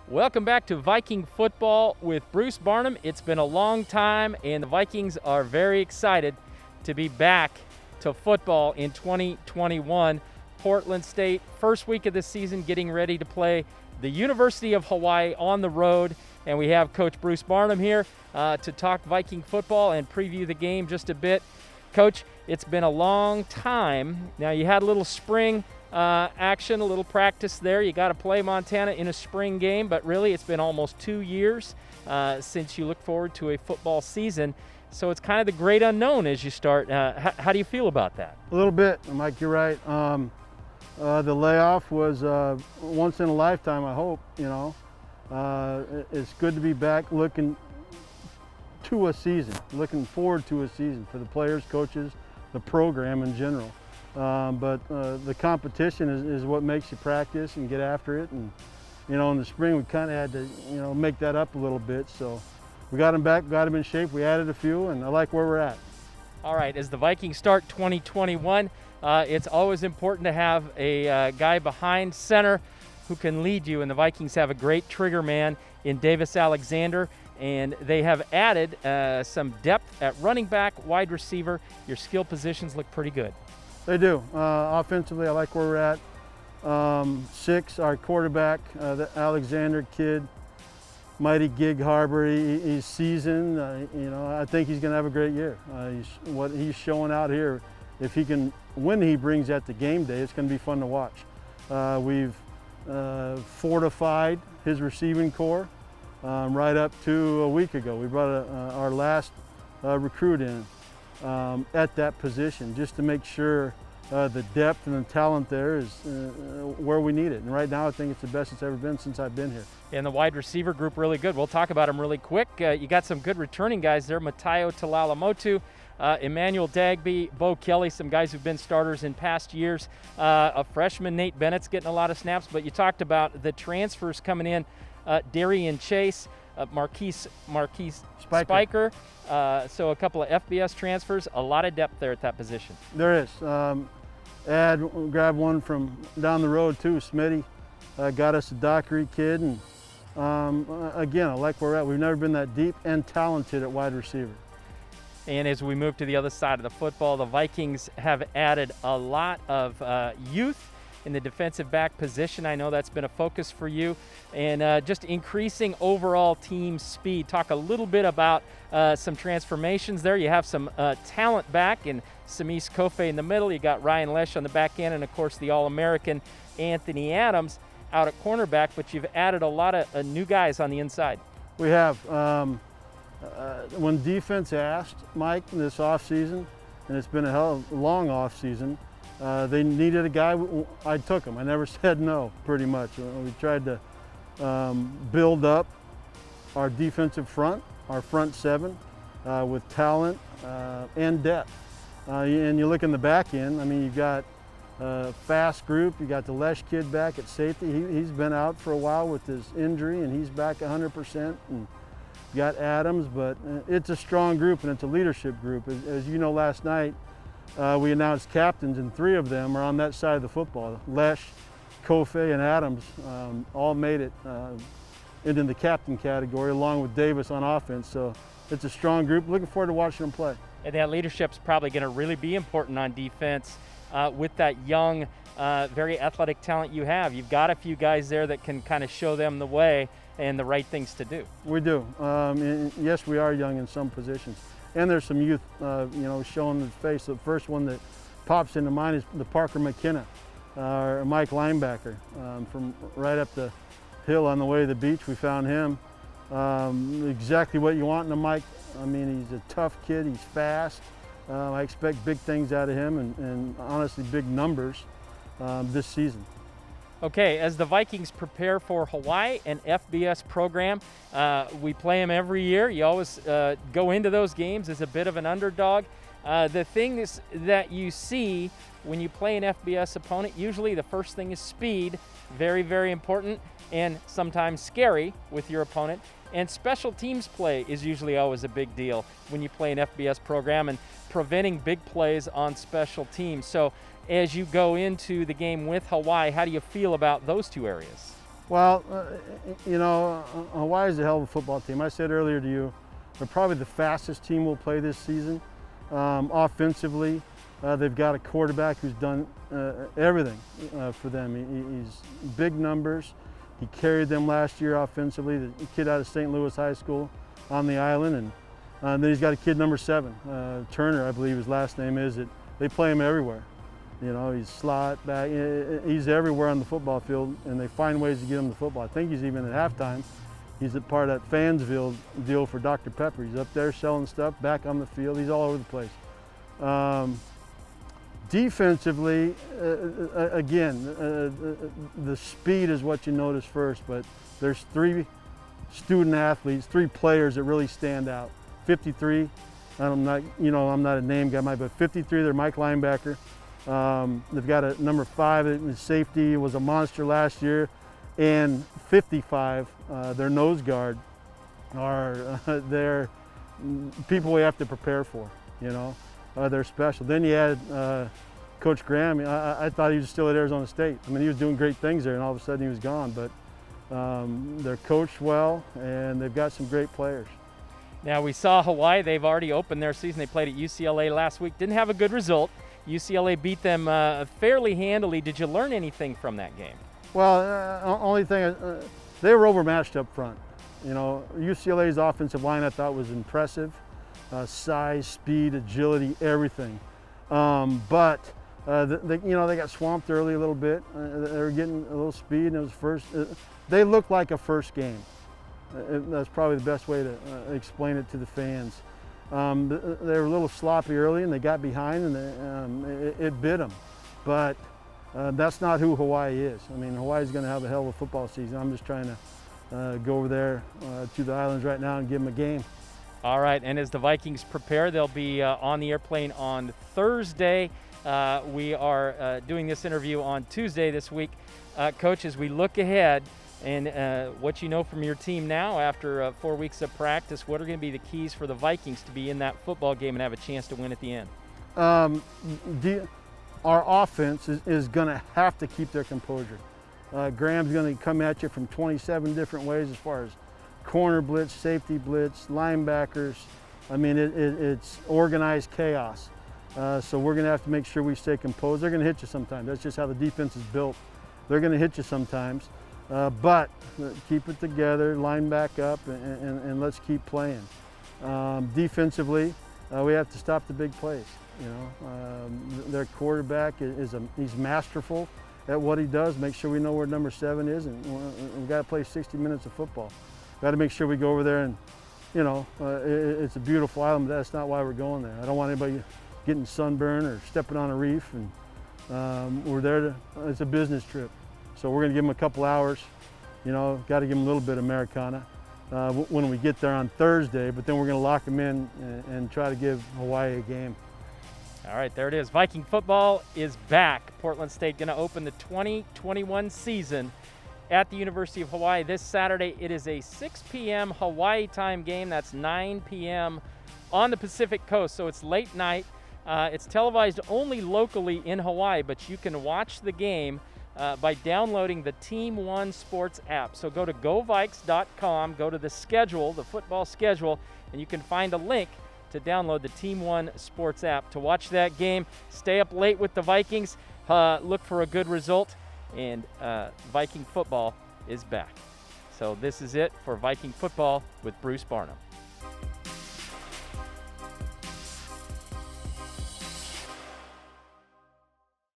Welcome back to Viking football with Bruce Barnum. It's been a long time, and the Vikings are very excited to be back to football in 2021. Portland State, first week of the season, getting ready to play the University of Hawaii on the road. And we have Coach Bruce Barnum here to talk Viking football and preview the game just a bit. Coach, it's been a long time. Now, you had a little spring action, a little practice there. You got to play Montana in a spring game, but really it's been almost 2 years since you look forward to a football season. So it's kind of the great unknown as you start. How do you feel about that? A little bit, Mike, you're right. The layoff was once in a lifetime, I hope, you know. It's good to be back looking to a season, looking forward to a season for the players, coaches, the program in general. But the competition is what makes you practice and get after it. And, you know, in the spring we kind of had to, you know, make that up a little bit. So we got them back, got them in shape. We added a few, and I like where we're at. All right, as the Vikings start 2021, it's always important to have a guy behind center who can lead you, and the Vikings have a great trigger man in Davis Alexander, and they have added some depth at running back, wide receiver. Your skill positions look pretty good. They do. Offensively, I like where we're at. Six, our quarterback, the Alexander kid, mighty Gig Harbor. He's seasoned. You know, I think he's going to have a great year. What he's showing out here, if he can, when he brings that to game day, it's going to be fun to watch. We've fortified his receiving core right up to a week ago. We brought our last recruit in at that position just to make sure the depth and the talent there is where we need it. And right now I think it's the best it's ever been since I've been here. And the wide receiver group really good. We'll talk about them really quick. You got some good returning guys there. Matayo Talalamotu, Emmanuel Dagby, Bo Kelly, some guys who've been starters in past years. A freshman, Nate Bennett's getting a lot of snaps, but you talked about the transfers coming in. Darian Chase, Marquise Spiker. So a couple of FBS transfers, a lot of depth there at that position. There is. Grabbed one from down the road too, Smitty. Got us a Dockery kid, and again, I like where we're at. We've never been that deep and talented at wide receiver. And as we move to the other side of the football, the Vikings have added a lot of youth in the defensive back position. I know that's been a focus for you, and just increasing overall team speed. Talk a little bit about some transformations there. You have some talent back in Samis Kofe in the middle. You got Ryan Lesh on the back end, and of course the All-American Anthony Adams out at cornerback, but you've added a lot of new guys on the inside. We have. When defense asked, Mike, this offseason, and it's been a hell of a long offseason, they needed a guy, I took him. I never said no, pretty much. We tried to build up our defensive front, our front seven, with talent and depth. And you look in the back end, I mean, you've got a fast group. You got the Lesh kid back at safety. He's been out for a while with his injury, and he's back 100%. And you got Adams, but it's a strong group, and it's a leadership group. As you know, last night, we announced captains, and 3 of them are on that side of the football. Lesh, Kofe, and Adams all made it into the captain category, along with Davis on offense. So it's a strong group. Looking forward to watching them play. And that leadership's probably going to really be important on defense with that young, very athletic talent you have. You've got a few guys there that can kind of show them the way and the right things to do. We do. Yes, we are young in some positions. And there's some youth, you know, showing the face. The first one that pops into mind is the Parker McKenna, our Mike linebacker, from right up the hill on the way to the beach. We found him. Exactly what you want in a Mike. I mean, he's a tough kid. He's fast. I expect big things out of him, and honestly, big numbers this season. Okay, as the Vikings prepare for Hawaii and FBS program, we play them every year. You always go into those games as a bit of an underdog. The thing is that you see when you play an FBS opponent, usually the first thing is speed, very, very important, and sometimes scary with your opponent. And special teams play is usually always a big deal when you play an FBS program, and preventing big plays on special teams. So as you go into the game with Hawaii, how do you feel about those two areas? Well, you know, Hawaii is a hell of a football team. I said earlier to you, they're probably the fastest team we'll play this season. Offensively, they've got a quarterback who's done everything for them. He's big numbers. He carried them last year offensively, the kid out of St. Louis High School on the island. And then he's got a kid number 7, Turner, I believe his last name is. They play him everywhere. You know, he's slot, back, he's everywhere on the football field, and they find ways to get him the football. I think he's even at halftime. He's a part of that Fansville deal for Dr. Pepper. He's up there selling stuff, back on the field. He's all over the place. Defensively, again, the speed is what you notice first, but there's 3 student athletes, 3 players that really stand out. 53, I'm not a name guy, but 53, they're Mike linebacker. They've got a number 5 in safety, was a monster last year, and 55, their nose guard, are they're people we have to prepare for. You know, they're special. Then you had Coach Graham. I thought he was still at Arizona State. I mean, he was doing great things there, and all of a sudden he was gone. But they're coached well, and they've got some great players. Now, we saw Hawaii. They've already opened their season. They played at UCLA last week. Didn't have a good result. UCLA beat them fairly handily. Did you learn anything from that game? Well, only thing, they were overmatched up front. You know, UCLA's offensive line I thought was impressive. Size, speed, agility, everything. But they got swamped early a little bit. They were getting a little speed, and it was first. They looked like a first game. That's probably the best way to explain it to the fans. They were a little sloppy early, and they got behind, and it bit them. But that's not who Hawaii is. I mean, Hawaii's going to have a hell of a football season. I'm just trying to go over there to the islands right now and give them a game. All right, and as the Vikings prepare, they'll be on the airplane on Thursday. We are doing this interview on Tuesday this week. Coach, as we look ahead, and what you know from your team now after 4 weeks of practice, what are going to be the keys for the Vikings to be in that football game and have a chance to win at the end? Our offense is going to have to keep their composure. Graham's going to come at you from 27 different ways as far as corner blitz, safety blitz, linebackers. I mean, it's organized chaos. So we're going to have to make sure we stay composed. They're going to hit you sometimes. That's just how the defense is built. They're going to hit you sometimes. But keep it together, line back up, and let's keep playing. Defensively, we have to stop the big plays. You know, their quarterback he's masterful at what he does. Make sure we know where number 7 is, and we've got to play 60 minutes of football. Got to make sure we go over there, and you know, it's a beautiful island, but that's not why we're going there. I don't want anybody getting sunburned or stepping on a reef, and we're there it's a business trip. So we're going to give them a couple hours, you know, got to give them a little bit of Americana when we get there on Thursday, but then we're going to lock them in and try to give Hawaii a game. All right, there it is. Viking football is back. Portland State going to open the 2021 season at the University of Hawaii this Saturday. It is a 6 p.m. Hawaii time game. That's 9 p.m. on the Pacific Coast, so it's late night. It's televised only locally in Hawaii, but you can watch the game by downloading the Team One Sports app. So go to govikes.com, go to the schedule, the football schedule, and you can find a link to download the Team One Sports app to watch that game. Stay up late with the Vikings, look for a good result, and Viking football is back. So this is it for Viking football with Bruce Barnum.